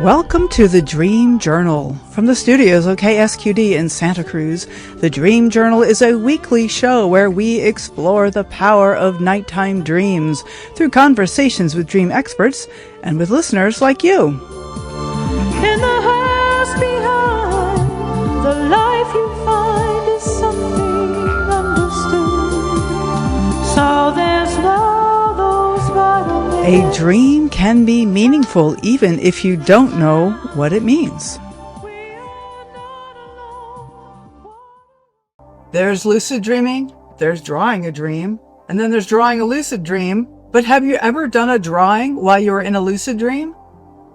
Welcome to the Dream Journal. From the studios of KSQD in Santa Cruz, the Dream Journal is a weekly show where we explore the power of nighttime dreams through conversations with dream experts and with listeners like you. In the house behind, the life you find is something understood. So there's all those vital A dream can be meaningful even if you don't know what it means. There's lucid dreaming, there's drawing a dream, and then there's drawing a lucid dream. But have you ever done a drawing while you're in a lucid dream?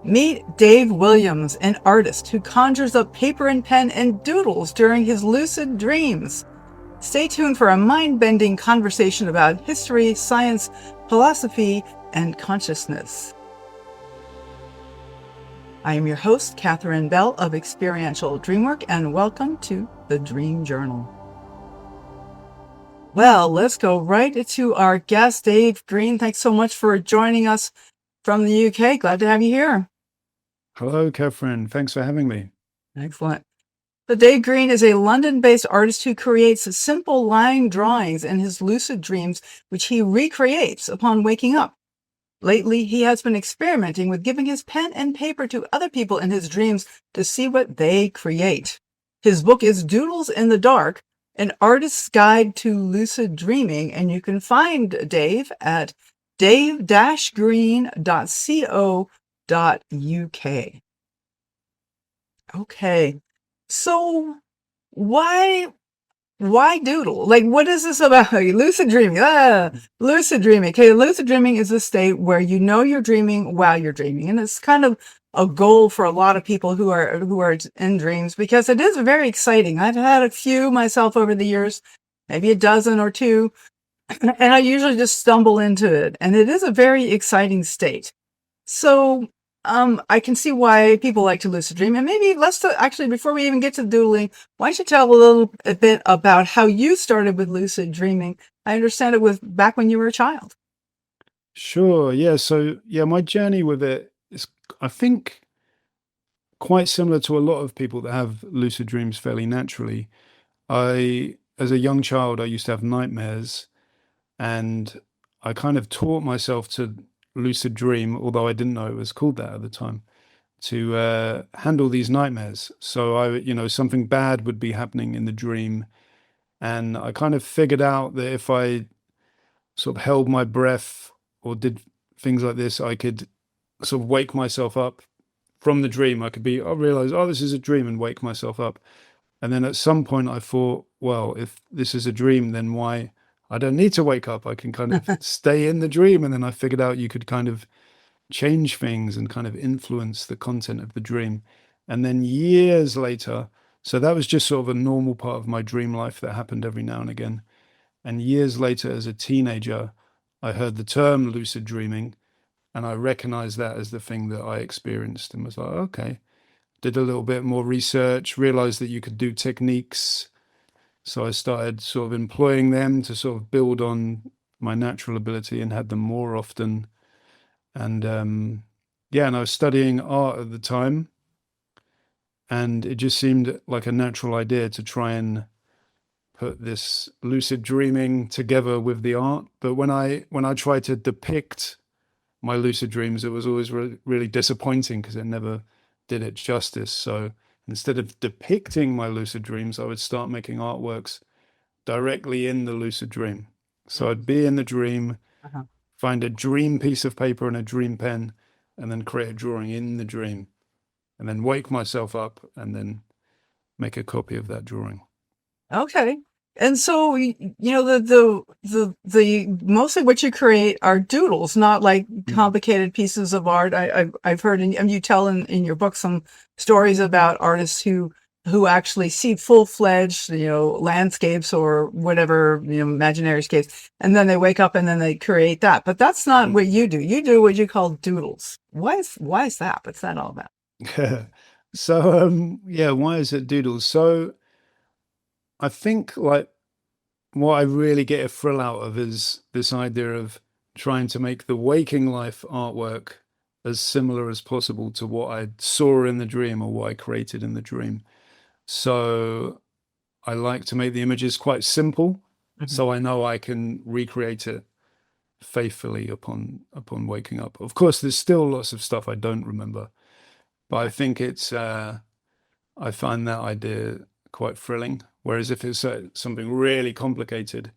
Meet Dave Williams, an artist who conjures up paper and pen and doodles during his lucid dreams. Stay tuned for a mind-bending conversation about history, science, philosophy, and consciousness. I am your host, Katherine Bell of Experiential Dreamwork, and welcome to the Dream Journal. Well, let's go right to our guest, Dave Green. Thanks so much for joining us from the UK. Glad to have you here. Hello, Katherine. Thanks for having me. Excellent. So Dave Green is a London-based artist who creates simple line drawings in his lucid dreams, which he recreates upon waking up. Lately, he has been experimenting with giving his pen and paper to other people in his dreams to see what they create. His book is Doodles in the Dark, an artist's guide to lucid dreaming, and you can find Dave at dave-green.co.uk. Okay, so why doodle? Like, what is this about? Lucid dreaming. Lucid dreaming. Okay, lucid dreaming is a state where you know you're dreaming while you're dreaming, and it's kind of a goal for a lot of people who are in dreams because it is very exciting. I've had a few myself over the years, maybe a dozen or two, and I usually just stumble into it, and it is a very exciting state. So I can see why people like to lucid dream. And maybe actually, before we even get to doodling, why don't you tell a bit about how you started with lucid dreaming? I understand it was back when you were a child. Sure. Yeah. So, my journey with it is, I think, quite similar to a lot of people that have lucid dreams fairly naturally. As a young child, I used to have nightmares, and I kind of taught myself to lucid dream, although I didn't know it was called that at the time, to handle these nightmares. So something bad would be happening in the dream, and I kind of figured out that if I sort of held my breath or did things like this, I could sort of wake myself up from the dream. I realize, this is a dream, and wake myself up. And then at some point I thought, well, if this is a dream, then why? I don't need to wake up. I can kind of stay in the dream. And then I figured out you could kind of change things and kind of influence the content of the dream. And then years later, so that was just sort of a normal part of my dream life that happened every now and again. And years later, as a teenager, I heard the term lucid dreaming, and I recognized that as the thing that I experienced, and was like, okay. Did a little bit more research, realized that you could do techniques. So I started sort of employing them to sort of build on my natural ability and had them more often. And and I was studying art at the time, and it just seemed like a natural idea to try and put this lucid dreaming together with the art. But when I tried to depict my lucid dreams, it was always really disappointing because it never did it justice. So instead of depicting my lucid dreams, I would start making artworks directly in the lucid dream. So I'd be in the dream, find a dream piece of paper and a dream pen, and then create a drawing in the dream, and then wake myself up and then make a copy of that drawing. Okay. And so, the mostly what you create are doodles, not like complicated pieces of art. I've heard, and you tell in your book some stories about artists who actually see full-fledged, landscapes or whatever, imaginary scapes, and then they wake up and then they create that. But that's not what you do. You do what you call doodles. Why is that? What's that all about? So, why is it doodles? So I think like what I really get a thrill out of is this idea of trying to make the waking life artwork as similar as possible to what I saw in the dream or what I created in the dream. So I like to make the images quite simple, so I know I can recreate it faithfully upon waking up. Of course, there's still lots of stuff I don't remember, but I think it's I find that idea quite thrilling. Whereas if it's something really complicated,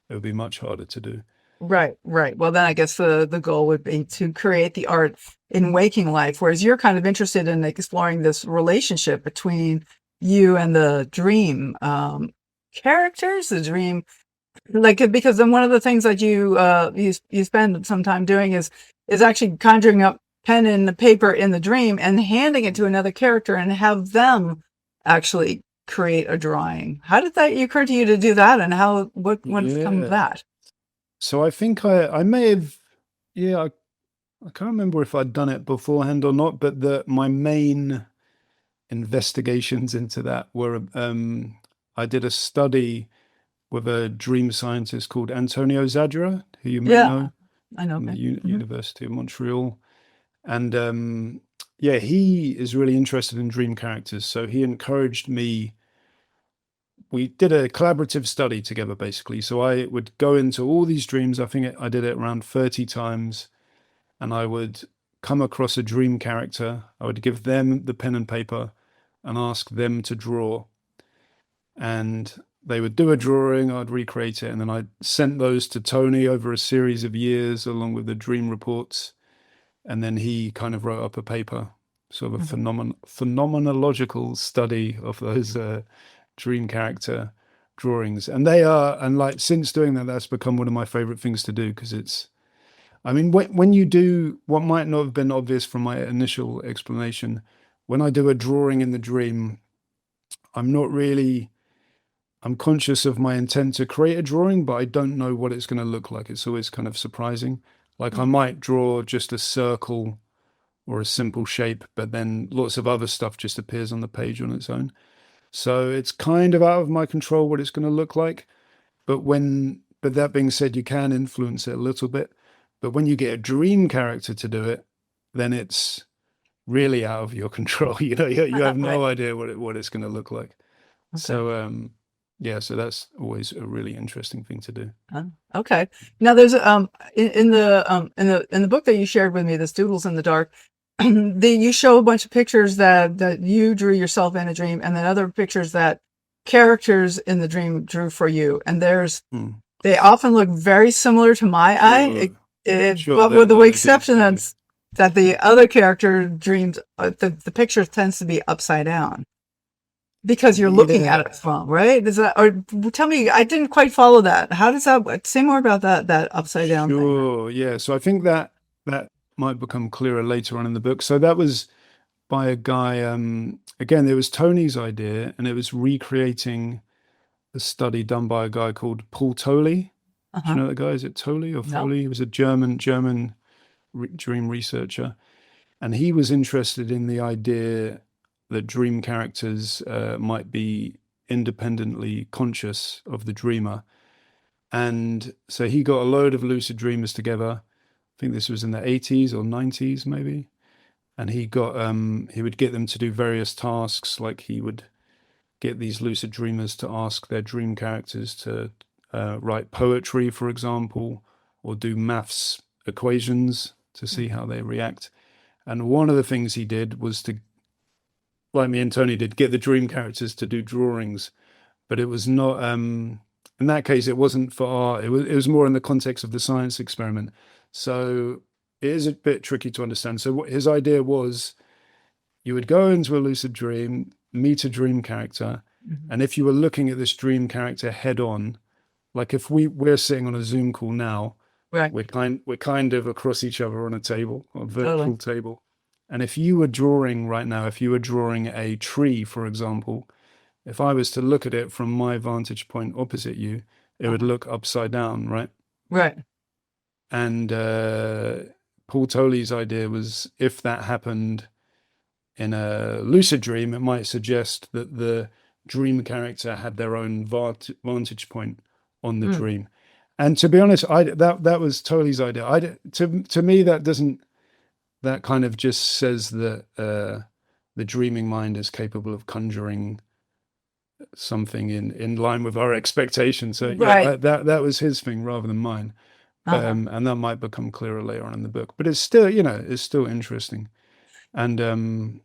it would be much harder to do. Right, right. Well, then I guess the goal would be to create the art in waking life, whereas you're kind of interested in exploring this relationship between you and the dream characters, the dream, like, because then one of the things that you spend some time doing is actually conjuring up pen and paper in the dream and handing it to another character and have them actually create a drawing. How did that occur to you to do that, and what's come of that? So I think I may have, I can't remember if I'd done it beforehand or not, but my main investigations into that were I did a study with a dream scientist called Antonio Zadra, who you may know, I know from the him. University of Montreal. And he is really interested in dream characters. So he encouraged me. We did a collaborative study together, basically. So I would go into all these dreams. I think I did it around 30 times. And I would come across a dream character. I would give them the pen and paper and ask them to draw. And they would do a drawing, I'd recreate it. And then I sent those to Tony over a series of years, along with the dream reports. And then he kind of wrote up a paper, sort of a phenomenological study of those dream character drawings. And like, since doing that, that's become one of my favorite things to do, because it's, I mean, when you do what might not have been obvious from my initial explanation, when I do a drawing in the dream, I'm conscious of my intent to create a drawing, but I don't know what it's going to look like. It's always kind of surprising. Like, I might draw just a circle or a simple shape, but then lots of other stuff just appears on the page on its own. So it's kind of out of my control what it's going to look like. But that being said, you can influence it a little bit. But when you get a dream character to do it, then it's really out of your control. You have no idea what it's going to look like. Okay. So so that's always a really interesting thing to do. Okay. Now there's in the book that you shared with me, this Doodles in the Dark, you show a bunch of pictures that you drew yourself in a dream, and then other pictures that characters in the dream drew for you. And they often look very similar to my eye, but with the exception that the other character dreams, the picture tends to be upside down. Because you're looking at it from, right? Is that, or tell me, I didn't quite follow that. How does that, say more about that upside down thing? Sure, yeah. So I think that might become clearer later on in the book. So that was by a guy, again, it was Tony's idea, and it was recreating a study done by a guy called Paul Tolley. Do you know that guy? Is it Tolley or Foley? No. He was a German dream researcher. And he was interested in the idea that dream characters might be independently conscious of the dreamer. And so he got a load of lucid dreamers together. I think this was in the 80s or 90s, maybe. And he would get them to do various tasks. Like, he would get these lucid dreamers to ask their dream characters to write poetry, for example, or do maths equations to see how they react. And one of the things he did was to, like me and Tony did, get the dream characters to do drawings. But it was not, in that case, it wasn't for art. It was more in the context of the science experiment. So it is a bit tricky to understand. So what his idea was, you would go into a lucid dream, meet a dream character, and if you were looking at this dream character head on, like if we're sitting on a Zoom call now, right, we're kind of across each other on a table, a virtual table. And if you were drawing right now, if you were drawing a tree, for example, if I was to look at it from my vantage point opposite you, it would look upside down, right? Right. And Paul Tolley's idea was, if that happened in a lucid dream, it might suggest that the dream character had their own vantage point on the dream. And to be honest, that was Tolley's idea. To me, that doesn't that kind of just says that the dreaming mind is capable of conjuring something in line with our expectations. So Right. yeah, that was his thing rather than mine. Uh-huh. And that might become clearer later on in the book. But it's still, it's still interesting. And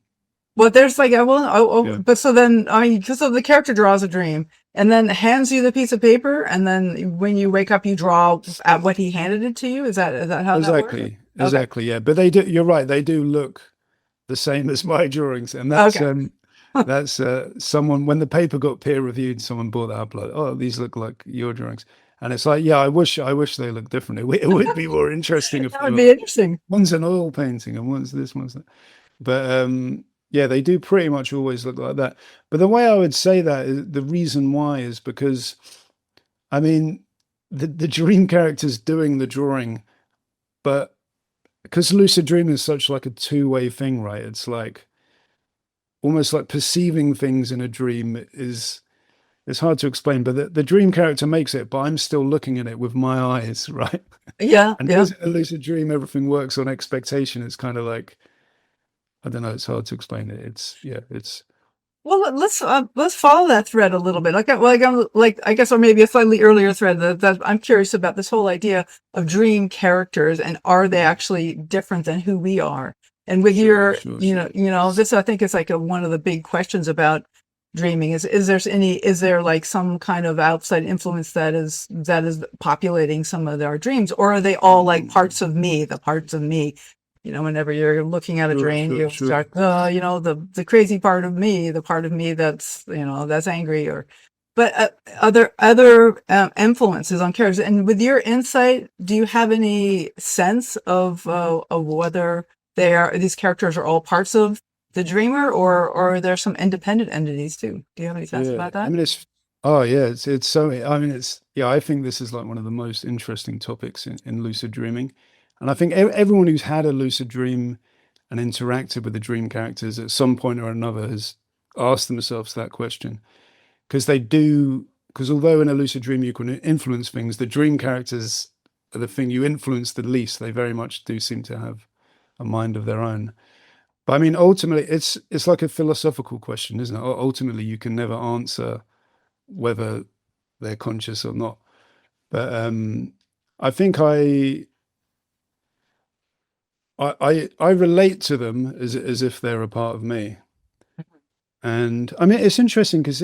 Well, there's like, I will, yeah, but so then, I mean, so the character draws a dream and then hands you the piece of paper. And then when you wake up, you draw at what he handed it to you. Is that how that works? Okay. exactly, yeah. But they do. You're right. They do look the same as my drawings, and Okay. that's someone when the paper got peer reviewed, someone brought that up like, oh, these look like your drawings, and it's like, yeah, I wish they looked different. It would be more interesting if That they would were be interesting. one's an oil painting and one's this, one's that. But yeah, they do pretty much always look like that. But the way I would say that is the reason why is because, I mean, the dream character's doing the drawing, but because lucid dreaming is such like a two-way thing, right? It's like almost like perceiving things in a dream is it's hard to explain, but the dream character makes it, but I'm still looking at it with my eyes, right? Yeah. And Yeah. because in a lucid dream everything works on expectation, it's kind of like I don't know, it's hard to explain it. It's yeah, it's Well, let's follow that thread a little bit. Like I guess, or maybe a slightly earlier thread that I'm curious about this whole idea of dream characters and are they actually different than who we are? And with sure, your, sure, sure. this I think is like one of the big questions about dreaming is there like some kind of outside influence that is populating some of our dreams, or are they all like parts of me, the parts of me? Whenever you're looking at a Sure, dream, sure, you sure. start, the crazy part of me, the part of me that's angry, but other influences on characters. And with your insight, do you have any sense of whether these characters are all parts of the dreamer, or are there some independent entities too? Do you have any sense Yeah, about I that? mean oh yeah, it's so I mean it's yeah, I think this is like one of the most interesting topics in lucid dreaming. And I think everyone who's had a lucid dream and interacted with the dream characters at some point or another has asked themselves that question. Because although in a lucid dream you can influence things, the dream characters are the thing you influence the least. They very much do seem to have a mind of their own. But I mean, ultimately, it's like a philosophical question, isn't it? Ultimately, you can never answer whether they're conscious or not. But I think I relate to them as if they're a part of me. And I mean, it's interesting because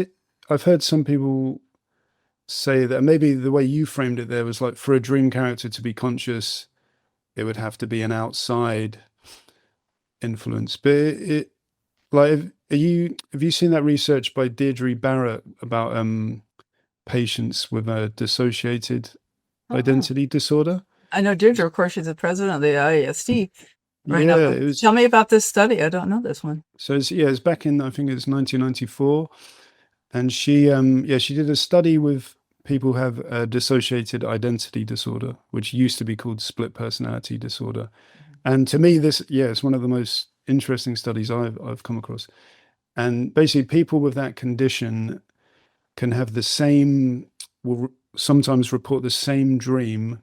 I've heard some people say that maybe the way you framed it there was like for a dream character to be conscious, it would have to be an outside influence. But like, have you seen that research by Deirdre Barrett about patients with a dissociated Oh, identity disorder? I know Ginger, of course, she's the president of the IASD right now. Yeah, it was. Tell me about this study. I don't know this one. So it's back in I think it's 1994, and she did a study with people who have a dissociated identity disorder, which used to be called split personality disorder. And to me, this it's one of the most interesting studies I've come across. And basically, people with that condition can have will sometimes report the same dream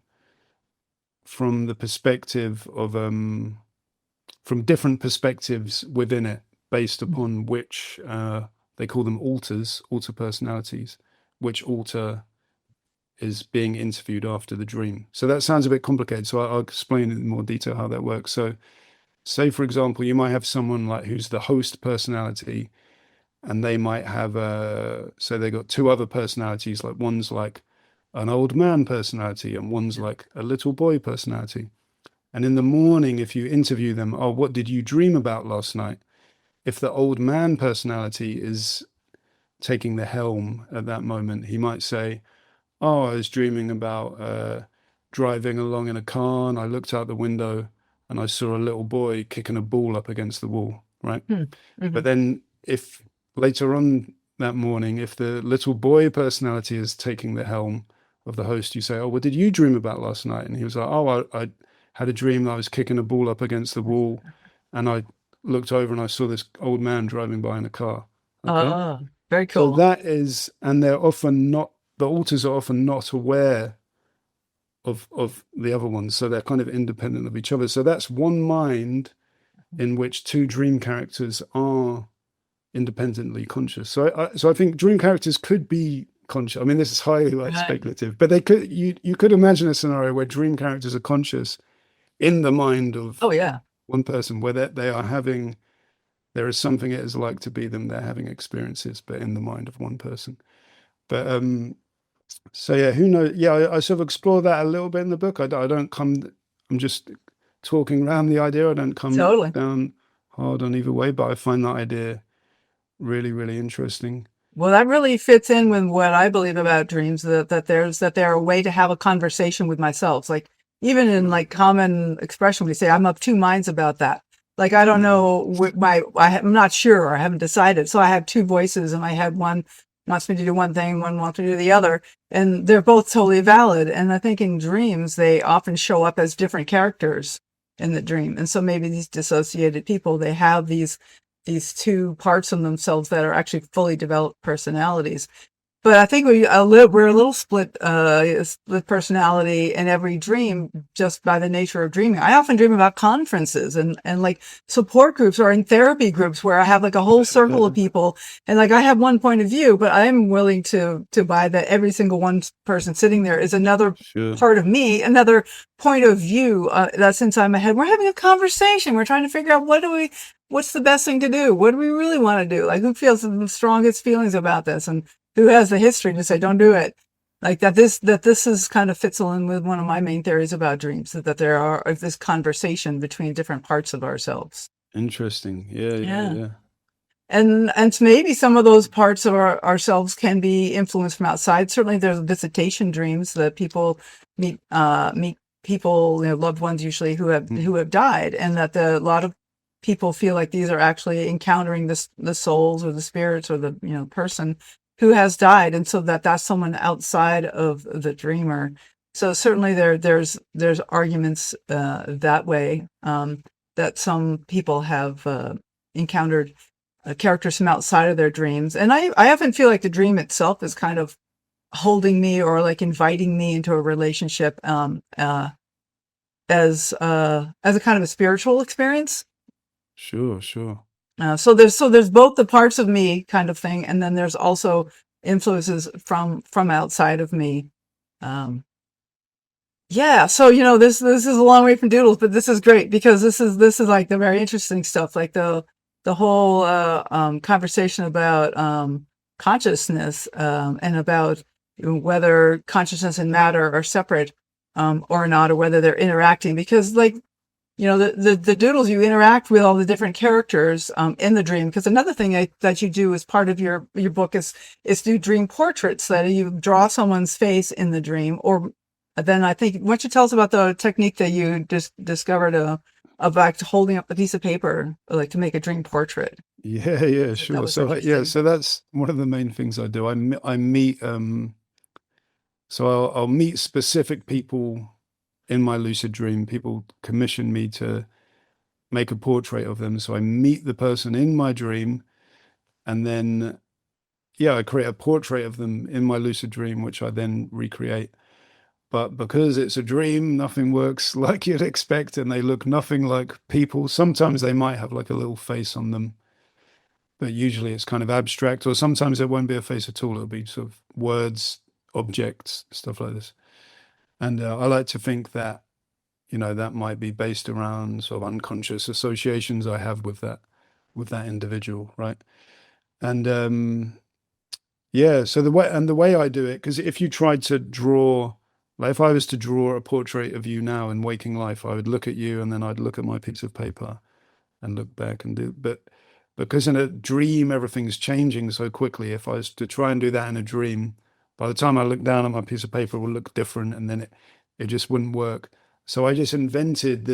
from the perspective of from different perspectives within it, based upon which they call them alter personalities, which alter is being interviewed after the dream. So that sounds a bit complicated. So I'll explain in more detail how that works. So, say for example, you might have someone like who's the host personality, and they might have so they got two other personalities. Like one's like an old man personality, and one's like a little boy personality. And in the morning, if you interview them, oh, what did you dream about last night? If the old man personality is taking the helm at that moment, he might say, oh, I was dreaming about driving along in a car and I looked out the window and I saw a little boy kicking a ball up against the wall, right? Hmm. But Mhm. then if later on that morning, if the little boy personality is taking the helm of the host, you say, oh, what did you dream about last night? And he was like, oh, I had a dream that I was kicking a ball up against the wall and I looked over and I saw this old man driving by in a car. Okay. Oh, very So cool. that is, and they're often not, the alters are often not aware of the other ones, so they're kind of independent of each other. So that's one mind in which two dream characters are independently conscious. So I think dream characters could be conscious. I mean, this is highly like Right. speculative, but they could, you could imagine a scenario where dream characters are conscious in the mind of Oh yeah. one person, where they are having, there is something it is like to be them. They're having experiences, but in the mind of one person. But so yeah, who knows? Yeah, I sort of explore that a little bit in the book. I don't come. I'm just talking around the idea. I don't come Totally. down hard on either way, but I find that idea really, really interesting. Well, that really fits in with what I believe about dreams, that they're a way to have a conversation with myself. Like even in like common expression, we say, I'm of two minds about that. Like, I don't know I'm not sure, I haven't decided. So I have two voices in my head. One wants me to do one thing, one wants me to do the other. And they're both totally valid. And I think in dreams, they often show up as different characters in the dream. And so maybe these dissociated people, they have these two parts of themselves that are actually fully developed personalities. But I think we're a little split personality in every dream just by the nature of dreaming. I often dream about conferences and like support groups or in therapy groups where I have like a whole circle of people and like I have one point of view, but I'm willing to buy that every single one person sitting there is another Sure. part of me, another point of view that's inside my head. We're having a conversation. We're trying to figure out what's the best thing to do? What do we really want to do? Like who feels the strongest feelings about this? And who has the history to say, don't do it. Like that this is kind of fits in with one of my main theories about dreams, that there are this conversation between different parts of ourselves. Interesting. Yeah, Yeah. yeah. And maybe some of those parts of ourselves can be influenced from outside. Certainly there's visitation dreams that people meet people, loved ones usually who have died, and that a lot of people feel like these are actually encountering the souls or the spirits or the person who has died, and so that's someone outside of the dreamer. So certainly there's arguments that way, that some people have encountered characters from outside of their dreams, and I often feel like the dream itself is kind of holding me or like inviting me into a relationship as a kind of a spiritual experience. Sure, sure. So there's both the parts of me kind of thing, and then there's also influences from outside of me. Yeah, so this is a long way from Doodles, but this is great because this is like the very interesting stuff, like the whole conversation about consciousness and about whether consciousness and matter are separate or not, or whether they're interacting. Because like the Doodles, you interact with all the different characters in the dream. Because another thing that you do as part of your book is do dream portraits, that you draw someone's face in the dream. Or then I think, why don't you tell us about the technique that you just discovered about holding up the piece of paper, like to make a dream portrait? Yeah, yeah, sure. So so that's one of the main things I do. I meet so I'll meet specific people in my lucid dream. People commission me to make a portrait of them. So I meet the person in my dream, and then I create a portrait of them in my lucid dream, which I then recreate. But because it's a dream, nothing works like you'd expect, and they look nothing like people. Sometimes they might have like a little face on them, but usually it's kind of abstract, or sometimes there won't be a face at all. It'll be sort of words, objects, stuff like this. And I like to think that, that might be based around sort of unconscious associations I have with that individual, right? And so the way I do it, because if you tried to draw, like if I was to draw a portrait of you now in waking life, I would look at you and then I'd look at my piece of paper and look back and do, but because in a dream everything's changing so quickly, if I was to try and do that in a dream, by the time I look down at my piece of paper, it will look different, and then it just wouldn't work. So I just invented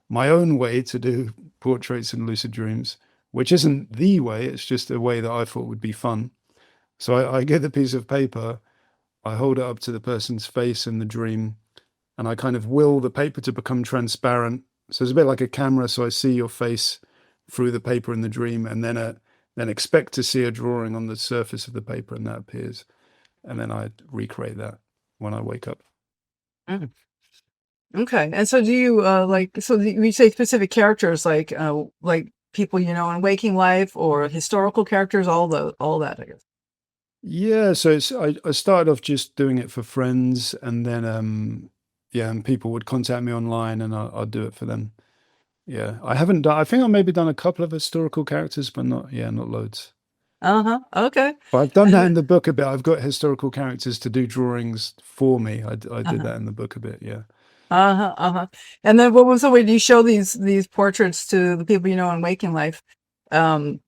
my own way to do portraits in lucid dreams, which isn't the way, it's just a way that I thought would be fun. So I get the piece of paper, I hold it up to the person's face in the dream, and I kind of will the paper to become transparent. So it's a bit like a camera, so I see your face through the paper in the dream, and then expect to see a drawing on the surface of the paper, and that appears. And then I recreate that when I wake up. Mm. Okay. And so do you you say specific characters like people you know in waking life or historical characters, all that, I guess. Yeah, so I started off just doing it for friends, and then yeah, and people would contact me online, and I'd do it for them. Yeah, I haven't done. I think I've maybe done a couple of historical characters, but not, yeah, not loads. Uh-huh. Okay. But I've done that And in the book a bit. I've got historical characters to do drawings for me. I did uh-huh. that in the book a bit. Yeah. Uh-huh. Uh-huh. And then what was the way do you show these portraits to the people you know in waking life? Um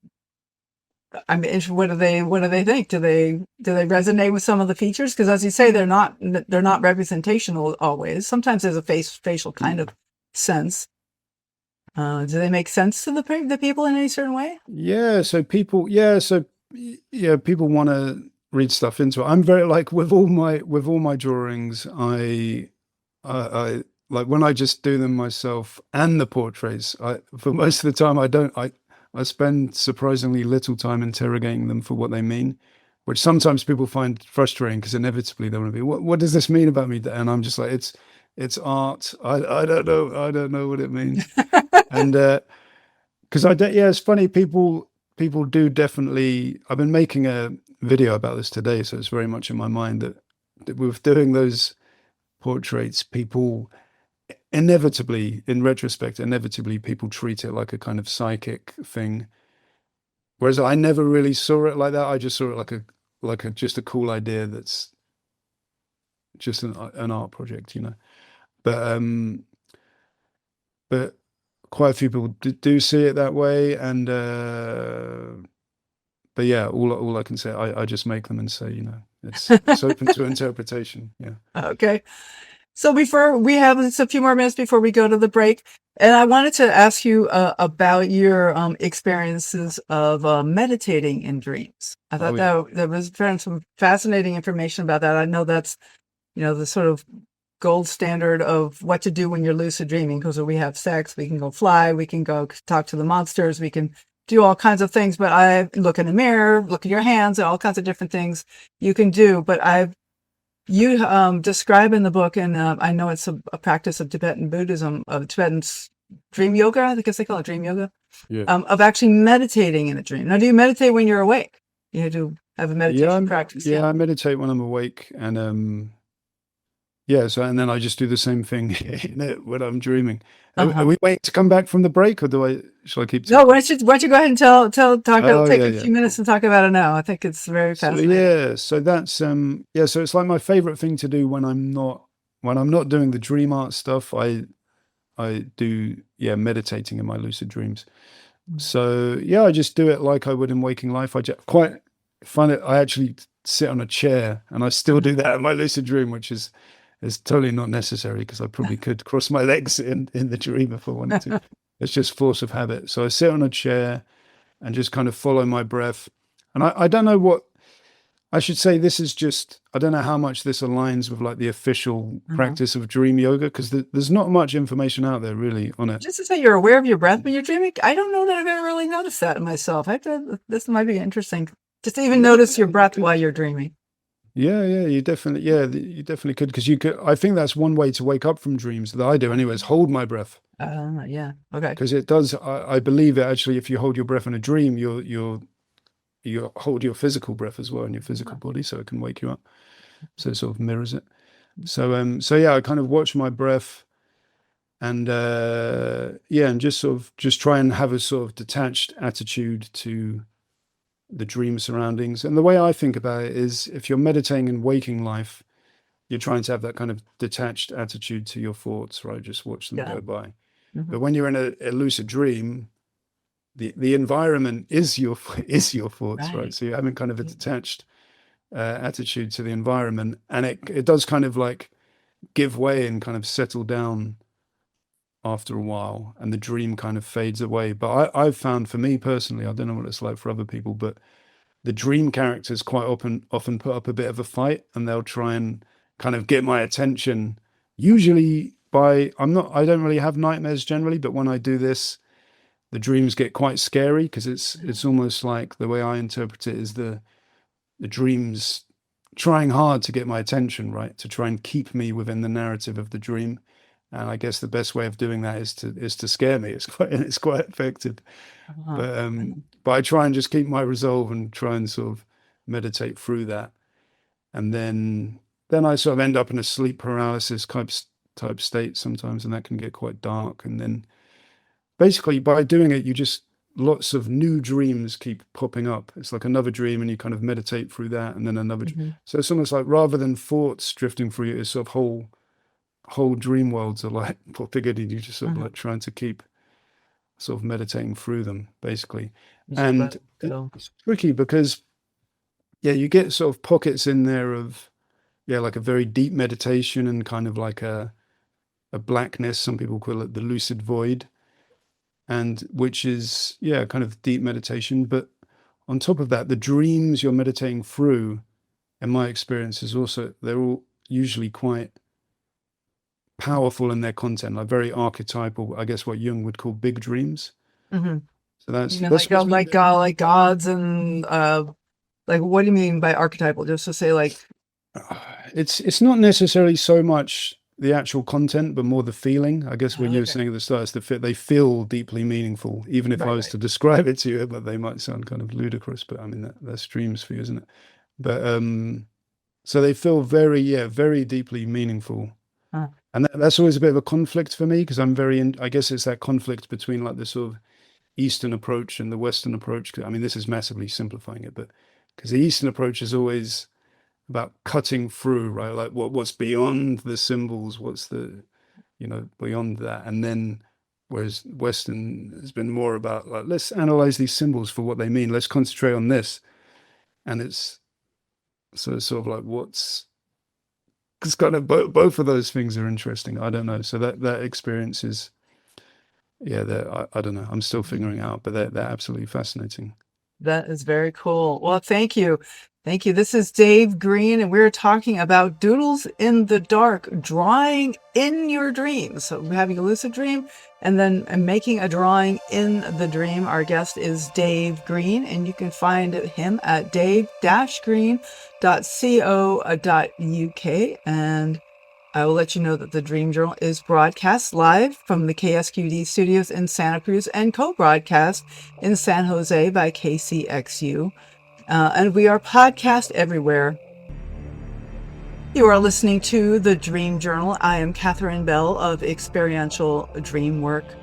I mean, what do they think? Do they resonate with some of the features? Because as you say, they're not representational always. Sometimes there's a facial kind of sense. Do they make sense to the people in any certain way? Yeah, so people, yeah, people want to read stuff into it. I'm very like with all my drawings, I like when I just do them myself and the portraits. I for most of the time I spend surprisingly little time interrogating them for what they mean, which sometimes people find frustrating because inevitably they want to be, what does this mean about me? And I'm just like, it's art. I don't know what it means. And because yeah, it's funny. People do definitely. I've been making a video about this today, so it's very much in my mind that with doing those portraits, people inevitably, in retrospect, inevitably people treat it like a kind of psychic thing. Whereas I never really saw it like that. I just saw it like a just a cool idea that's just an art project, you know. But but quite a few people do see it that way, and but yeah, all I can say, I just make them and say, you know, it's open to interpretation. Yeah. Okay. So before we have just a few more minutes before we go to the break, and I wanted to ask you about your experiences of meditating in dreams. I Oh thought yeah. that there was some fascinating information about that. I know that's the sort of gold standard of what to do when you're lucid dreaming, because we have sex, we can go fly, we can go talk to the monsters, we can do all kinds of things. But I look in the mirror, look at your hands, and all kinds of different things you can do. But you describe in the book, and I know it's a practice of Tibetan Buddhism, of Tibetan dream yoga, I guess they call it dream yoga, Yeah. of actually meditating in a dream. Now, do you meditate when you're awake? You do have a Yeah, meditation practice, yeah, yeah. I meditate when I'm awake, and yeah, so and then I just do the same thing when I'm dreaming. Are Uh-huh. we waiting to come back from the break, or shall I keep No, talking? why don't you go ahead and Oh take yeah, a yeah. few minutes and talk about it now. I think it's very So fascinating. yeah, so that's yeah, so it's like my favorite thing to do when I'm not doing the dream art stuff. I do, yeah, meditating in my lucid dreams. So yeah, I just do it like I would in waking life. I just quite find it. I actually sit on a chair, and I still do that in my lucid dream, which is totally not necessary because I probably could cross my legs in the dream if I wanted to. It's just force of habit. So I sit on a chair and just kind of follow my breath. And I don't know what I should say. This is just, I don't know how much this aligns with like the official Uh-huh. practice of dream yoga because there's not much information out there really on it. Just to say you're aware of your breath when you're dreaming, I don't know that I've ever really noticed that in myself. This might be interesting. Just to even notice your breath while you're dreaming. Yeah, yeah, you definitely could because you could. I think that's one way to wake up from dreams that I do anyway, is hold my breath Yeah. Okay. because it does. I believe it actually. If you hold your breath in a dream, you hold your physical breath as well in your physical body, so it can wake you up. So it sort of mirrors it. So yeah, I kind of watch my breath and yeah, and just sort of just try and have a sort of detached attitude to the dream surroundings. And the way I think about it is if you're meditating in waking life, you're trying to have that kind of detached attitude to your thoughts, right? Just watch them Yeah. go by. Mhm. But when you're in a lucid dream, the environment is your is your thoughts, right? Right. So you're having kind of a detached attitude to the environment, and it does kind of like give way and kind of settle down after a while, and the dream kind of fades away. But I've found for me personally, I don't know what it's like for other people, but the dream characters quite often put up a bit of a fight, and they'll try and kind of get my attention. Usually by I don't really have nightmares generally, but when I do this, the dreams get quite scary because it's almost like the way I interpret it is the dreams trying hard to get my attention, right? To try and keep me within the narrative of the dream. And I guess the best way of doing that is to scare me. It's quite effective. Uh-huh. But I try and just keep my resolve and try and sort of meditate through that. And then I sort of end up in a sleep paralysis type state sometimes, and that can get quite dark. And then basically by doing it, you just lots of new dreams keep popping up. It's like another dream, and you kind of meditate through that, and then another. So it's almost like rather than thoughts drifting through you, it's sort of whole dream worlds are like popping in, and you just sort of like trying to keep sort of meditating through them, basically. And it's tricky because you get sort of pockets in there of like a very deep meditation and kind of like a blackness. Some people call it the lucid void, and which is kind of deep meditation. But on top of that, the dreams you're meditating through, in my experience, is also, they're all usually quite powerful in their content, like very archetypal, I guess what Jung would call big dreams. Mm-hmm. So that's like gods and like, what do you mean by archetypal? Just to say, like, it's not necessarily so much the actual content, but more the feeling. I guess when you were saying at the start, it's they feel deeply meaningful, even if I was to describe it to you, but they might sound kind of ludicrous. But I mean, that's dreams for you, isn't it? But so they feel very deeply meaningful. And that's always a bit of a conflict for me, because I'm I guess it's that conflict between like the sort of Eastern approach and the Western approach. I mean, this is massively simplifying it, but because the Eastern approach is always about cutting through, right? Like what's beyond the symbols, what's the, beyond that. And then, whereas Western has been more about like, let's analyze these symbols for what they mean. Let's concentrate on this. And it's sort of like because kind of both of those things are interesting. I don't know. So that experience is, I don't know. I'm still figuring out, but they're absolutely fascinating. That is very cool. Well, thank you. Thank you. This is Dave Green, and we're talking about doodles in the dark, drawing in your dreams. So having a lucid dream and then making a drawing in the dream. Our guest is Dave Green, and you can find him at dave-green.co.uk. And I will let you know that the Dream Journal is broadcast live from the KSQD studios in Santa Cruz and co-broadcast in San Jose by KCXU. And we are podcast everywhere. You are listening to the Dream Journal. I am Katherine Bell of Experiential Dreamwork.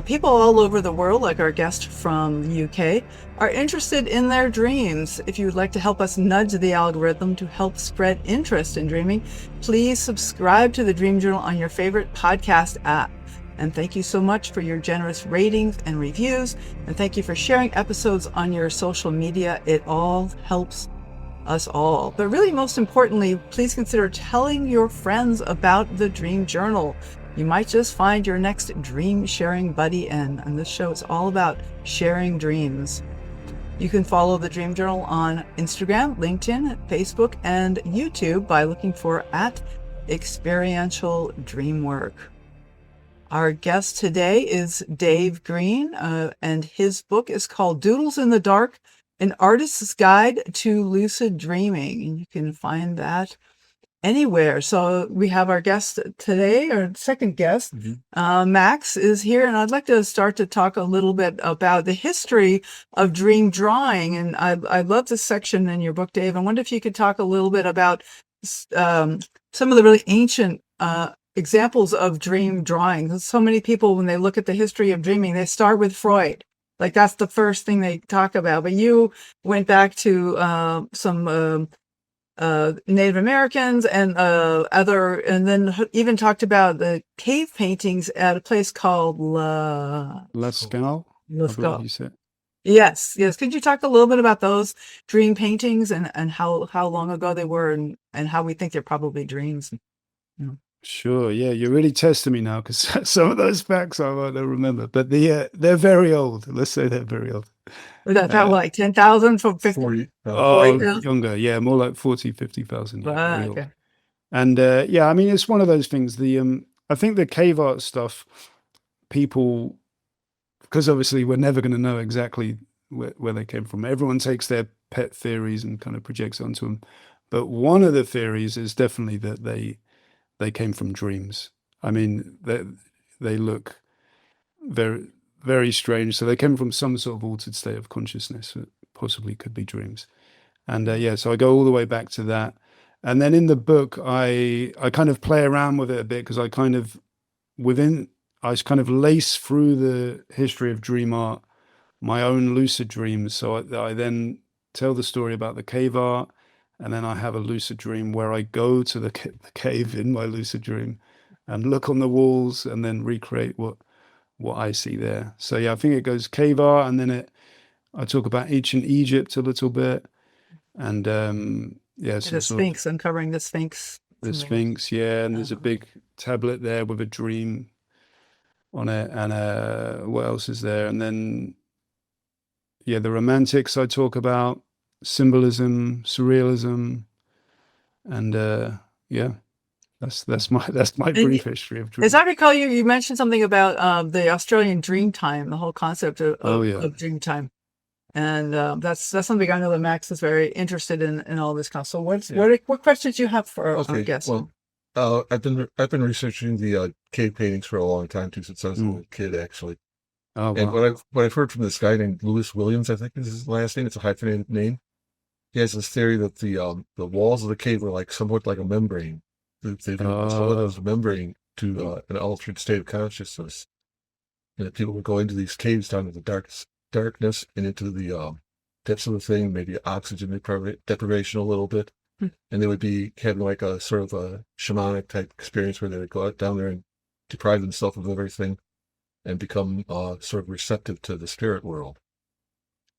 People all over the world, like our guest from the UK, are interested in their dreams. If you would like to help us nudge the algorithm to help spread interest in dreaming, please subscribe to the Dream Journal on your favorite podcast app. And thank you so much for your generous ratings and reviews. And thank you for sharing episodes on your social media. It all helps us all. But really, most importantly, please consider telling your friends about the Dream Journal. You might just find your next dream sharing buddy, and this show is all about sharing dreams. You can follow the Dream Journal on Instagram, LinkedIn, Facebook, and YouTube by looking for @Experiential Dreamwork. Our guest today is Dave Green, and his book is called Doodles in the Dark, An Artist's Guide to Lucid Dreaming. And you can find that anywhere. So we have our guest today, our second guest, Max is here, and I'd like to start to talk a little bit about the history of dream drawing. And I love this section in your book, Dave. I wonder if you could talk a little bit about some of the really ancient examples of dream drawing. So many people, when they look at the history of dreaming, they start with Freud. Like, that's the first thing they talk about. But you went back to some Native Americans and and then even talked about the cave paintings at a place called Lascaux, I believe you said. Yes. Could you talk a little bit about those dream paintings and how long ago they were and how we think they're probably dreams? Sure. Yeah, you're really testing me now, because some of those facts I don't remember, but they're very old. Let's say they're very old. About like 10,000 from 50? 40. Oh, younger. Yeah, more like 40, 50,000. Yeah, okay. And I mean, it's one of those things. I think the cave art stuff, people, because obviously we're never going to know exactly where they came from. Everyone takes their pet theories and kind of projects it onto them. But one of the theories is definitely that they came from dreams. I mean, they look very very strange. So they came from some sort of altered state of consciousness. It possibly could be dreams. And yeah, so I go all the way back to that. And then in the book, I kind of play around with it a bit because I kind of I kind of lace through the history of dream art my own lucid dreams. So I then tell the story about the cave art, and then I have a lucid dream where I go to the cave in my lucid dream and look on the walls and then recreate what I see there. So yeah, I think it goes cave art, and then I talk about ancient Egypt a little bit, and yeah, The some sort of Sphinx, uncovering the Sphinx. the Sphinx, yeah, and there's a big tablet there with a dream on it, and what else is there? And then yeah, the romantics I talk about, symbolism, surrealism, and yeah, that's my And brief history of dream. as I recall, you mentioned something about the Australian dream time, the whole concept Oh yeah, of dream time. And that's something I know that Max is very interested in all this kind of. So what questions do you have for our guests? Well, I've been researching the cave paintings for a long time too, since I was a little kid, actually. oh And wow, what I've heard from this guy named Lewis Williams, I think is his last name. It's a hyphenated name. He has this theory that the walls of the cave were like somewhat like a membrane. They've been installed as a membrane to an altered state of consciousness, and that people would go into these caves down to the darkness and into the depths of the thing, maybe oxygen deprivation a little bit, and they would be having like a sort of a shamanic type experience where they would go out down there and deprive themselves of everything and become sort of receptive to the spirit world.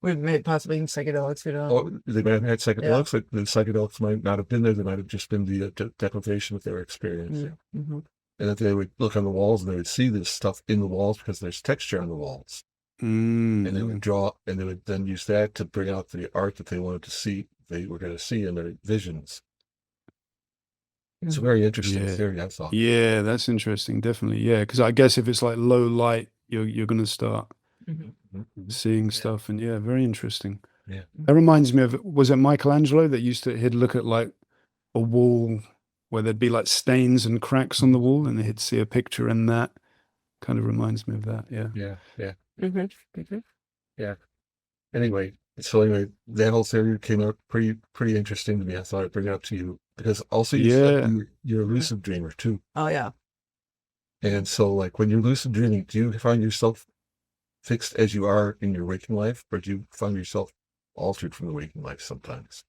We've made possibly even psychedelics. Oh, they might have had psychedelics. Yeah. The psychedelics might not have been there. They might have just been the deprivation that they were experiencing. Mm-hmm. And that they would look on the walls and they would see this stuff in the walls because there's texture on the walls. And they would draw, and they would then use that to bring out the art that they wanted to see, they were going to see in their visions. It's a very interesting theory, I thought. Yeah, that's interesting, definitely. Yeah, because I guess if it's like low light, you're going to start seeing stuff, and yeah, very interesting. Yeah, that reminds me of, was it Michelangelo that he'd look at like a wall where there'd be like stains and cracks on the wall, and he'd see a picture, and that kind of reminds me of that. Yeah. Anyway, that whole theory came out pretty interesting to me. I thought I'd bring it up to you because also you said you're a lucid dreamer too. Oh yeah. And so, like, when you're lucid dreaming, do you find yourself fixed as you are in your waking life, or do you find yourself altered from the waking life sometimes?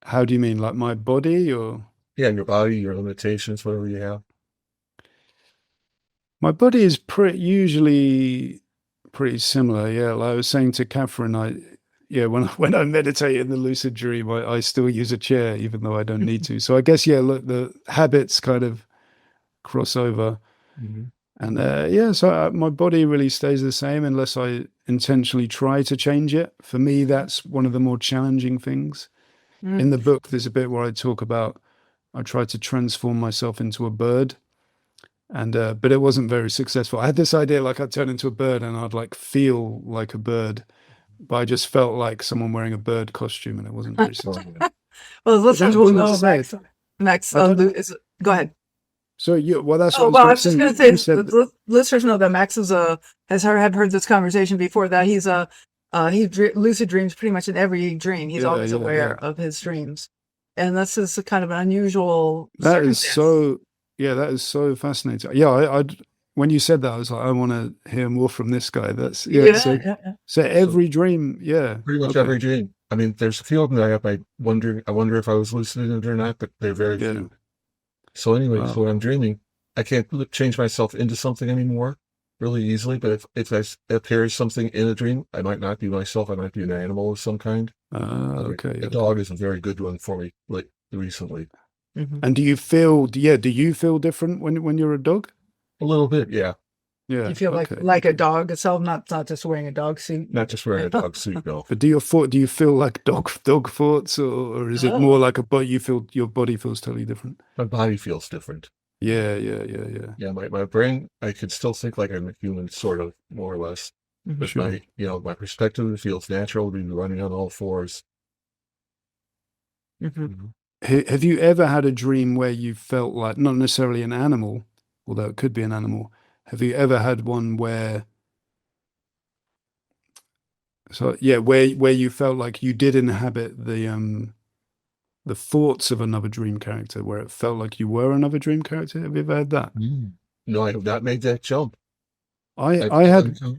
How do you mean, like my body, or? Yeah, your body, your limitations, whatever you have. My body is usually pretty similar. Yeah, like I was saying to Katherine, when I meditate in the lucid dream, I still use a chair even though I don't need to. So I guess look, the habits kind of cross over, and so my body really stays the same unless I intentionally try to change it. For me, that's one of the more challenging things. In the book, there's a bit where I talk about I tried to transform myself into a bird. And but it wasn't very successful. I had this idea like I'd turn into a bird and I'd like feel like a bird, but I just felt like someone wearing a bird costume, and it wasn't very successful. Well, listeners will know Max. Go ahead. So that's what I was just going to say. Listeners know that Max had heard this conversation before. That he lucid dreams pretty much in every dream. He's always aware of his dreams, and this is kind of an unusual. That is so fascinating. Yeah, when you said that, I was like, I want to hear more from this guy. That's So every dream, pretty much every dream. I mean, there's a few of them that I wonder if I was lucid in it or not, but they're very few. So anyway, so when I'm dreaming, I can't change myself into something anymore really easily. But if I appears something in a dream, I might not be myself. I might be an animal of some kind. A dog is a very good one for me, like recently. And do you feel different when you're a dog? A little bit, yeah. You feel like a dog itself, not just wearing a dog suit. Not just wearing a dog suit, no. But do you feel like dog thoughts, or is it more like you feel your body feels totally different? My body feels different. Yeah. Yeah, my brain, I could still think like I'm a human, sort of, more or less. But my perspective feels natural to be running on all fours. have you ever had a dream where you felt like, not necessarily an animal, although it could be an animal? Have you ever had one where, so yeah, where you felt like you did inhabit the thoughts of another dream character, where it felt like you were another dream character? Have you ever had that? No, I have not made that jump. I had Go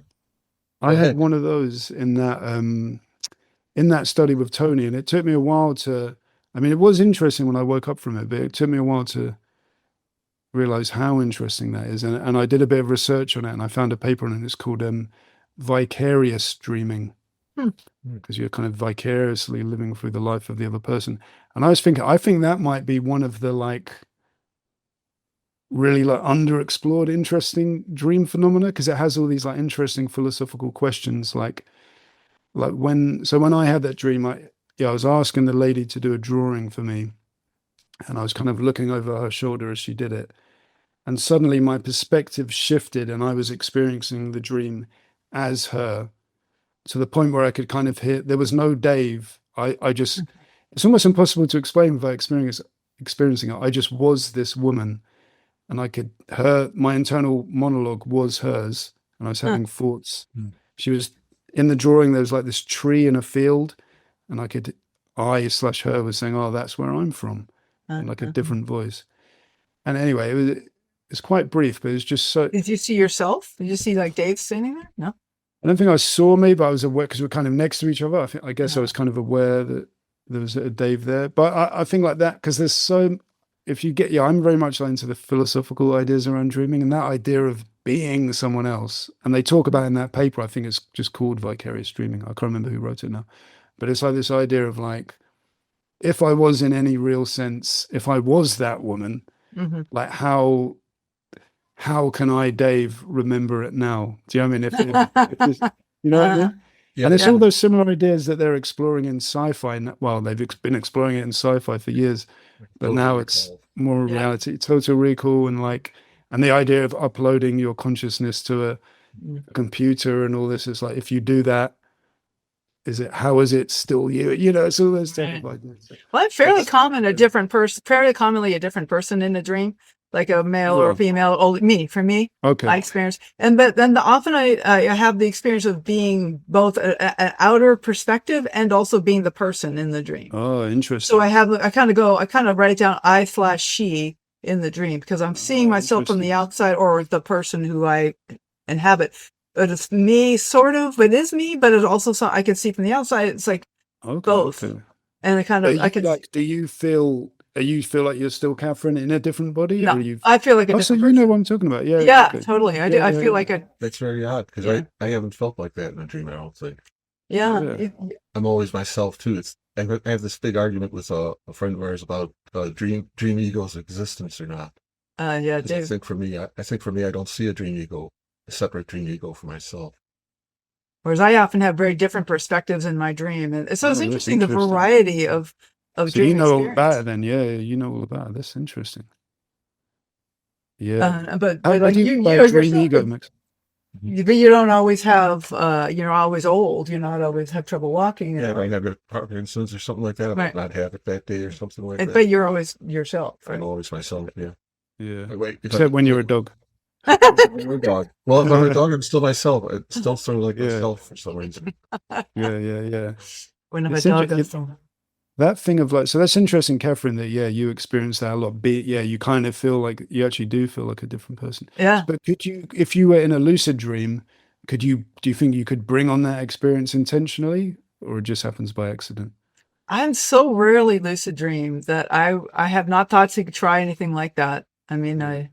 I had ahead. one of those in that study with Tony, and it took me a while to. I mean, it was interesting when I woke up from it, but it took me a while to realize how interesting that is. And I did a bit of research on it, and I found a paper on it. It's called vicarious dreaming, Hmm. because you're kind of vicariously living through the life of the other person. And I was thinking, I think that might be one of the like really like underexplored, interesting dream phenomena, because it has all these like interesting philosophical questions, like when I had that dream, I was asking the lady to do a drawing for me, and I was kind of looking over her shoulder as she did it, and suddenly my perspective shifted, and I was experiencing the dream as her, to the point where I could kind of hear there was no Dave. I just, it's almost impossible to explain without experiencing it. I just was this woman, and my internal monologue was hers, and I was having thoughts. She was in the drawing. There was like this tree in a field, and I/her was saying, "Oh, that's where I'm from," in like a different voice. And anyway, it's quite brief, but it's just so. Did you see yourself? Did you see like Dave standing there? No. I don't think I saw me, but I was aware because we're kind of next to each other. I guess I was kind of aware that there was a Dave there. But I think like that, because there's so, if you get, I'm very much into the philosophical ideas around dreaming, and that idea of being someone else. And they talk about in that paper, I think it's just called vicarious dreaming. I can't remember who wrote it now. But it's like this idea of like, if I was in any real sense, if I was that woman, like how can I, Dave, remember it now? Do you know what I mean? If this, you know what I mean? Yeah. And it's all those similar ideas that they're exploring in sci-fi. Well, they've been exploring it in sci-fi for years, but now it's more reality. Total recall, and the idea of uploading your consciousness to a computer and all this is like, if you do that, how is it still you? You know, it's all those type of ideas. Well, fairly commonly a different person in a dream, like a male or a female. For me, Okay. I experience, but then often I have the experience of being both an outer perspective and also being the person in the dream. Oh, interesting. So I kind of write it down I/she in the dream, because I'm seeing myself from the outside, or the person who I inhabit. But it's me, sort of. It is me, but it also I can see from the outside. It's like both, and do you feel like you're still Catherine in a different body? No, or I feel like a so different you person. know what I'm talking about? Yeah, Yeah, okay. totally. I do. I feel like That's very odd, because I haven't felt like that in a dream, I don't think. Yeah. I'm always myself too. I have this big argument with a friend of ours about dream ego's existence or not. Yeah, I think for me, I don't see a dream ego, a separate dream ego for myself. Whereas I often have very different perspectives in my dream, and so it's interesting the variety of so dream you know experience. all about it then. Yeah, you know all about it. That's interesting. Yeah, but how like do you dream ego mix? But you don't always have, you're always old. You're not always have trouble walking. Yeah, I might have Parkinson's or something like that. I might not have it that day or something like that. But you're always yourself. Right? I'm always myself, yeah. Yeah. Wait, except when you're a dog. You're a dog. Well, if I'm a dog, I'm still myself. I still sort of like myself for some reason. Yeah. When I'm a dog, that thing of like, so that's interesting, Catherine, that you experience that a lot. You kind of feel like you actually do feel like a different person. Yeah. But could you, if you were in a lucid dream, do you think you could bring on that experience intentionally, or it just happens by accident? I'm so rarely lucid dream that I have not thought to try anything like that. I mean,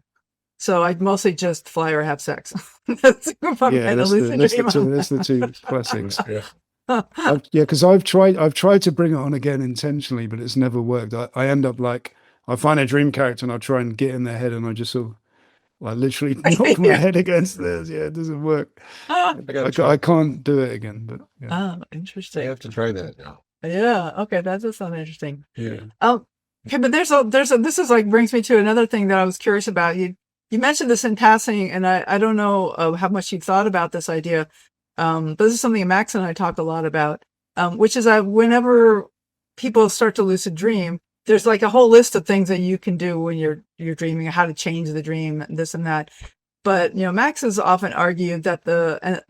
so I mostly just fly or have sex. That's the two classics. Because I've tried to bring it on again intentionally, but it's never worked. I end up like, I find a dream character and I try and get in their head, and I just sort of like literally knock my head against theirs. Yeah, it doesn't work. I can't do it again. But oh, interesting. I have to try that now. Yeah. Okay, that does sound interesting. Yeah. Okay, but this is like brings me to another thing that I was curious about. You mentioned this in passing, and I don't know how much you've thought about this idea. But this is something Max and I talk a lot about, which is that whenever people start to lucid dream, there's like a whole list of things that you can do when you're dreaming, how to change the dream, and this and that. But Max has often argued that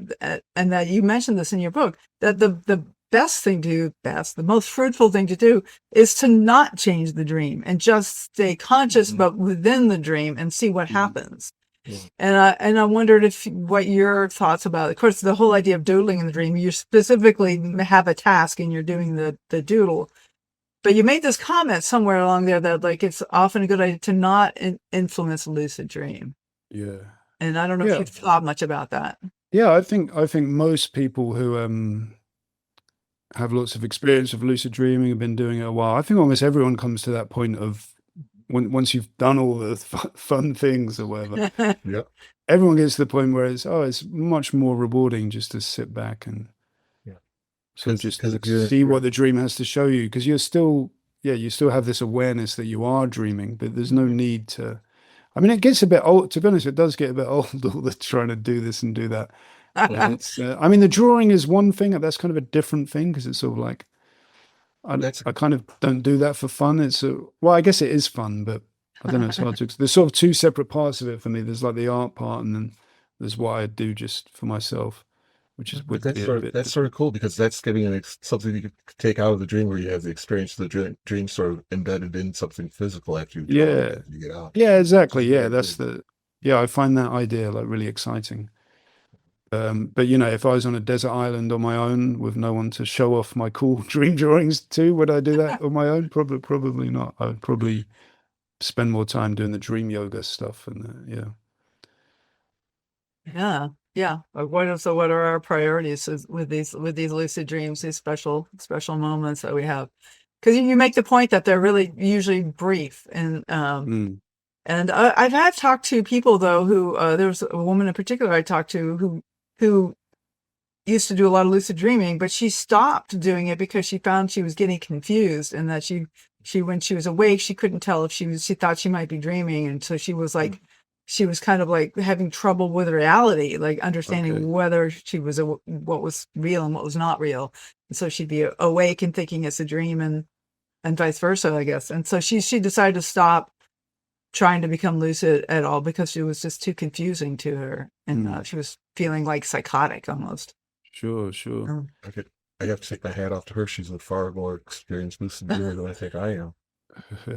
and that you mentioned this in your book, that the best thing to do, the most fruitful thing to do, is to not change the dream and just stay conscious, but within the dream, and see what happens. Yeah. And I wondered what your thoughts about it. Of course, the whole idea of doodling in the dream, you specifically have a task and you're doing the doodle. But you made this comment somewhere along there that like it's often a good idea to not influence a lucid dream. Yeah. And I don't know if you've thought much about that. Yeah, I think most people who have lots of experience of lucid dreaming have been doing it a while. I think almost everyone comes to that point of once you've done all the fun things or whatever. Yeah. Everyone gets to the point where it's much more rewarding just to sit back and sort of just see what the dream has to show you, because you still have this awareness that you are dreaming, but there's no need to. I mean, it gets a bit old. To be honest, it does get a bit old, all the trying to do this and do that. I mean, the drawing is one thing. That's kind of a different thing, because it's sort of like, I kind of don't do that for fun. Well, I guess it is fun, but I don't know. It's hard to. There's sort of two separate parts of it for me. There's like the art part, and then there's what I do just for myself, which is that's sort of cool, because that's getting something you could take out of the dream, where you have the experience of the dream sort of embedded in something physical after you get out. Yeah, exactly. Yeah, I find that idea like really exciting. But if I was on a desert island on my own with no one to show off my cool dream drawings to, would I do that on my own? Probably not. I would probably spend more time doing the dream yoga stuff and Yeah. What are our priorities with these lucid dreams, these special moments that we have? Because you make the point that they're really usually brief, and I've talked to people though who there was a woman in particular I talked to who used to do a lot of lucid dreaming, but she stopped doing it because she found she was getting confused, and that she when she was awake, she couldn't tell if she thought she might be dreaming, and so she was like. She was kind of like having trouble with reality, like understanding whether she was what was real and what was not real. And so she'd be awake and thinking it's a dream, and vice versa, I guess. And so she decided to stop trying to become lucid at all, because it was just too confusing to her, and she was feeling like psychotic almost. Sure. I have to take my hat off to her. She's a far more experienced lucid dreamer than I think I am.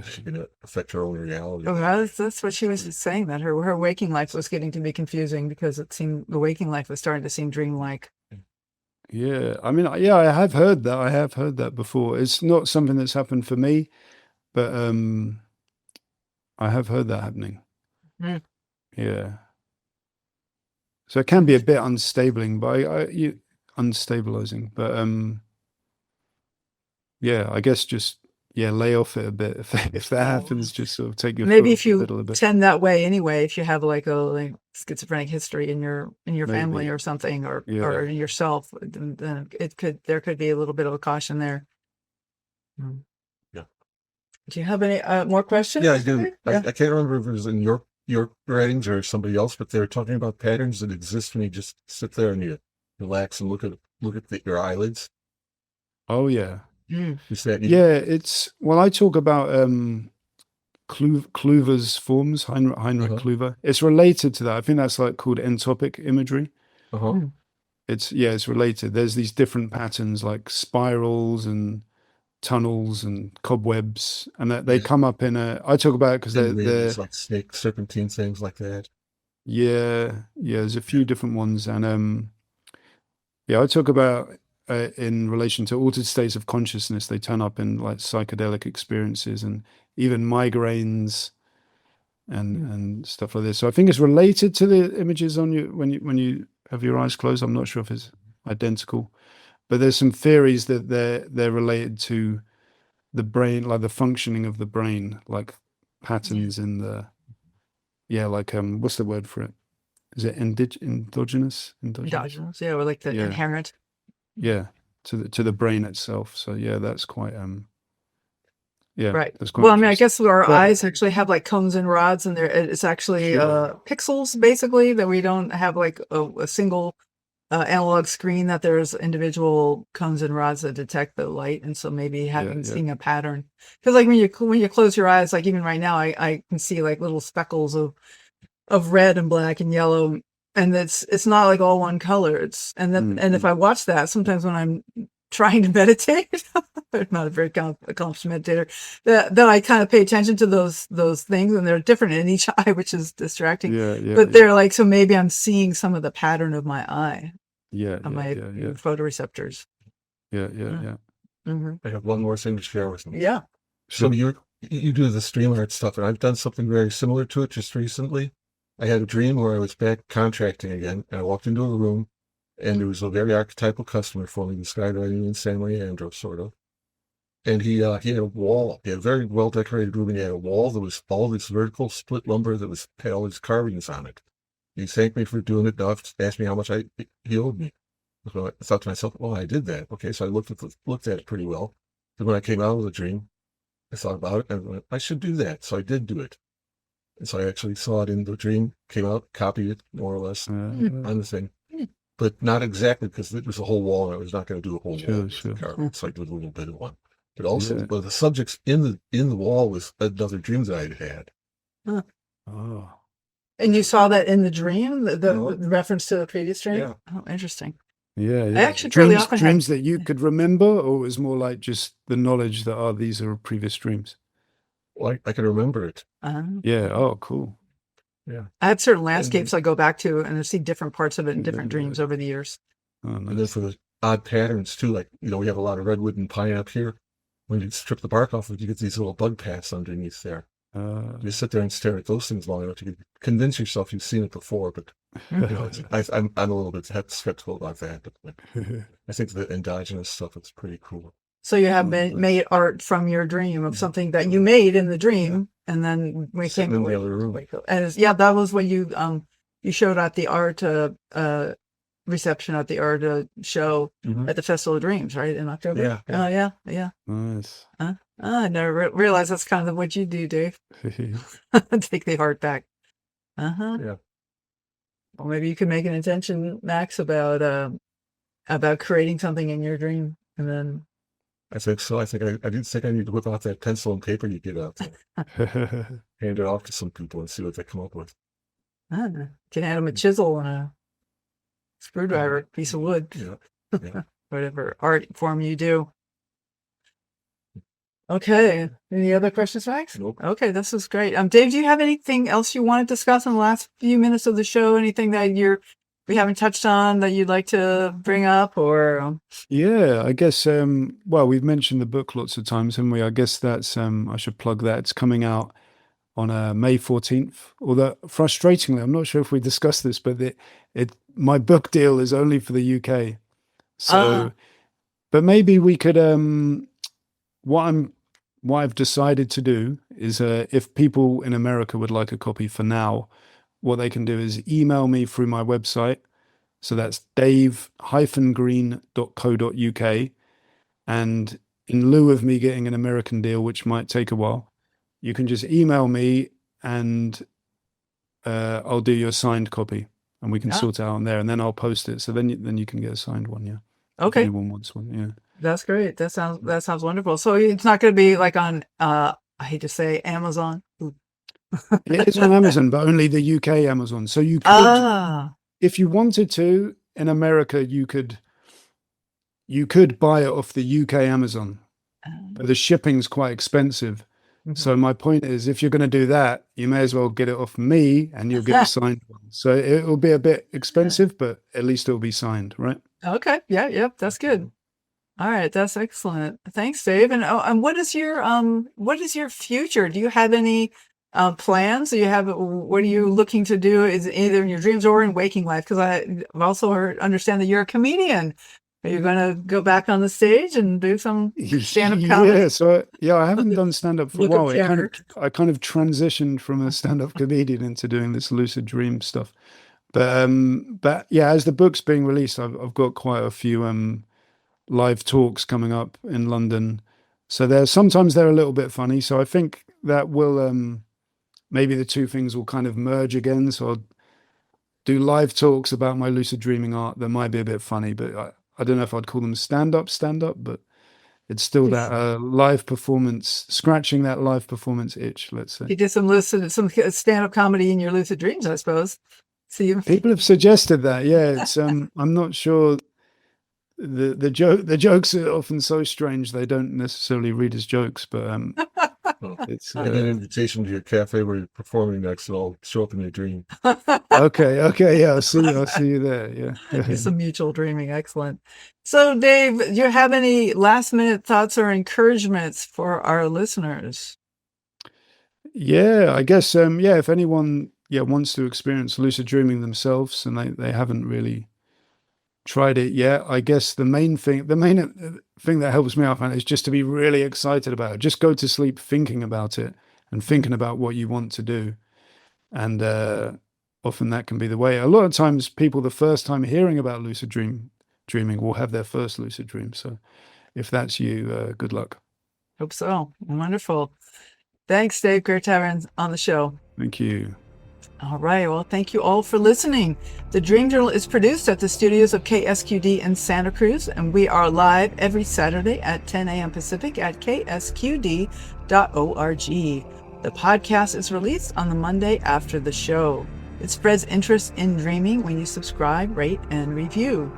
She can affect her own reality. Oh, that's what she was saying, that her waking life was getting to be confusing, because it seemed the waking life was starting to seem dreamlike. Yeah, I mean, I have heard that. I have heard that before. It's not something that's happened for me, but I have heard that happening. Yeah. So it can be a bit unstabilizing, but yeah, I guess just lay off it a bit. If that happens, just sort of take your maybe if you a little bit. tend that way anyway, if you have like a schizophrenic history in your family or something, or in yourself, then there could be a little bit of a caution there. Yeah. Do you have any more questions? Yeah, I do. I can't remember if it was in your writings or somebody else, but they were talking about patterns that exist when you just sit there and you relax and look at your eyelids. Oh yeah. It's I talk about Kluver's forms, Heinrich Kluver. It's related to that. I think that's like called entopic imagery. It's related. There's these different patterns like spirals and tunnels and cobwebs, and that they come up in I talk about it because they're like snake, serpentine, things like that. There's a few different ones, and I talk about in relation to altered states of consciousness. They turn up in like psychedelic experiences and even migraines and stuff like this. So I think it's related to the images on you when you have your eyes closed. I'm not sure if it's identical, but there's some theories that they're related to the brain, like the functioning of the brain, like patterns in the what's the word for it? Is it endogenous? Endogenous, or like the inherent. Yeah, to the brain itself. So that's quite right. That's quite well, I mean, I guess our eyes actually have like cones and rods, and it's actually pixels basically, that we don't have like a single analog screen that there's individual cones and rods that detect the light, and so maybe having seeing a pattern. Because like when you close your eyes, like even right now, I can see like little speckles of red and black and yellow, and it's not like all one color. And if I watch that, sometimes when I'm trying to meditate, I'm not a very accomplished meditator, that I kind of pay attention to those things, and they're different in each eye, which is distracting. But they're like, so maybe I'm seeing some of the pattern of my eye, of my photoreceptors. Yeah. Mm-hmm. I have one more thing to share with you. Yeah. So you do the stream art stuff, and I've done something very similar to it just recently. I had a dream where I was back contracting again, and I walked into a room, and there was a very archetypal customer for me, this guy that I knew in San Leandro, sort of. And he had a wall. He had a very well-decorated room, and he had a wall that was all this vertical split lumber that had all these carvings on it. He thanked me for doing it, and asked me how much he owed me. So I thought to myself, well, I did that. Okay, so I looked at it pretty well. Then when I came out of the dream, I thought about it, and I went, I should do that. So I did do it. And so I actually saw it in the dream, came out, copied it, more or less, on the thing. But not exactly, because it was a whole wall, and I was not going to do a whole wall. Sure. So I did a little bit of one. But also, the subjects in the wall was another dream that I'd had. Huh. Oh. And you saw that in the dream, the reference to the previous dream? Yeah. Oh, interesting. Yeah. I actually really often dreams that you could remember, or it was more like just the knowledge that, these are previous dreams? Well, I can remember it. Yeah. Oh, cool. Yeah. I have certain landscapes I go back to, and I see different parts of it in different dreams over the years. Oh, nice. And then for the odd patterns too, like, we have a lot of redwood and pine up here. When you strip the bark off, you get these little bug paths underneath there. You sit there and stare at those things long enough to convince yourself you've seen it before. But I'm a little bit skeptical about that. But I think the endogenous stuff is pretty cool. So you have made art from your dream of something that you made in the dream, and then we came in the other room. And that was when you showed at the art reception at the art show at the Festival of Dreams, right, in October. Yeah. Nice. I never realized that's kind of what you do, Dave. Take the art back. Yeah. Well, maybe you could make an intention, Max, about creating something in your dream, and then. I think so. I do think I need to whip out that pencil and paper you get out there. Hand it off to some people and see what they come up with. Can hand them a chisel and a screwdriver, piece of wood. Yeah. Whatever art form you do. Okay. Any other questions, Max? Nope. Okay, this is great. Dave, do you have anything else you want to discuss in the last few minutes of the show? Anything that we haven't touched on that you'd like to bring up, or? Yeah, I guess, well, we've mentioned the book lots of times, haven't we? I guess that's, I should plug that. It's coming out on May 14th. Although, frustratingly, I'm not sure if we discussed this, but my book deal is only for the UK. So, but maybe we could, what I've decided to do is, if people in America would like a copy for now, what they can do is email me through my website. So that's dave-green.co.uk. And in lieu of me getting an American deal, which might take a while, you can just email me and I'll do your signed copy, and we can sort it out on there, and then I'll post it. So then you can get a signed one. Yeah. Okay. If anyone wants one. Yeah. That's great. That sounds wonderful. So it's not going to be like on, I hate to say, Amazon. It's on Amazon, but only the UK Amazon. So you could, if you wanted to, in America, you could buy it off the UK Amazon, but the shipping's quite expensive. So my point is, if you're going to do that, you may as well get it off me, and you'll get a signed one. So it will be a bit expensive, but at least it'll be signed, right? Okay. Yeah. Yep. That's good. All right. That's excellent. Thanks, Dave. And what is your future? Do you have any plans? What are you looking to do? Is it either in your dreams or in waking life? Because I've also understand that you're a comedian. Are you going to go back on the stage and do some stand-up comedy? Yeah, so I haven't done stand-up for a while. I kind of transitioned from a stand-up comedian into doing this lucid dream stuff. But yeah, as the book's being released, I've got quite a few live talks coming up in London. So sometimes they're a little bit funny. So I think that will maybe the two things will kind of merge again. So do live talks about my lucid dreaming art that might be a bit funny, but I don't know if I'd call them stand up, but it's still that live performance, scratching that live performance itch, let's say. You did some stand-up comedy in your lucid dreams, I suppose. People have suggested that. Yeah, it's I'm not sure. The jokes are often so strange they don't necessarily read as jokes, but it's and an invitation to your cafe where you're performing next, and I'll show up in your dream. okay, yeah, I'll see you there. Yeah. Some mutual dreaming, excellent. So, Dave, do you have any last-minute thoughts or encouragements for our listeners? Yeah, I guess if anyone wants to experience lucid dreaming themselves and they haven't really tried it yet, I guess the main thing that helps me out is just to be really excited about it. Just go to sleep thinking about it and thinking about what you want to do, and often that can be the way. A lot of times people, the first time hearing about lucid dreaming will have their first lucid dream. So if that's you, good luck. Hope so. Wonderful. Thanks, Dave. Great having on the show. Thank you. All right. Well, thank you all for listening. The Dream Journal is produced at the studios of KSQD in Santa Cruz, and we are live every Saturday at 10 a.m. Pacific at ksqd.org. The podcast is released on the Monday after the show. It spreads interest in dreaming when you subscribe, rate, and review.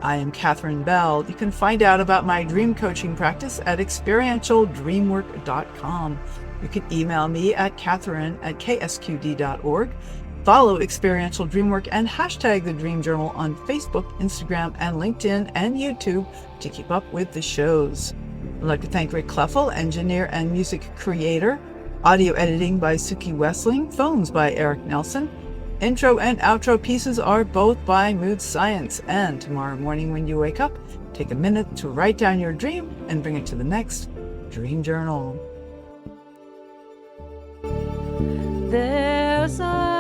I am Katherine Bell. You can find out about my dream coaching practice at experientialdreamwork.com. You can email me at Katherine@ksqd.org. Follow Experiential Dreamwork and hashtag the Dream Journal on Facebook, Instagram, and LinkedIn and YouTube to keep up with the shows. I'd like to thank Rick Kleffel, engineer and music creator. Audio editing by Suki Wessling. Phones by Eric Nelson. Intro and outro pieces are both by Mood Science. And tomorrow morning when you wake up, take a minute to write down your dream and bring it to the next Dream Journal. There's a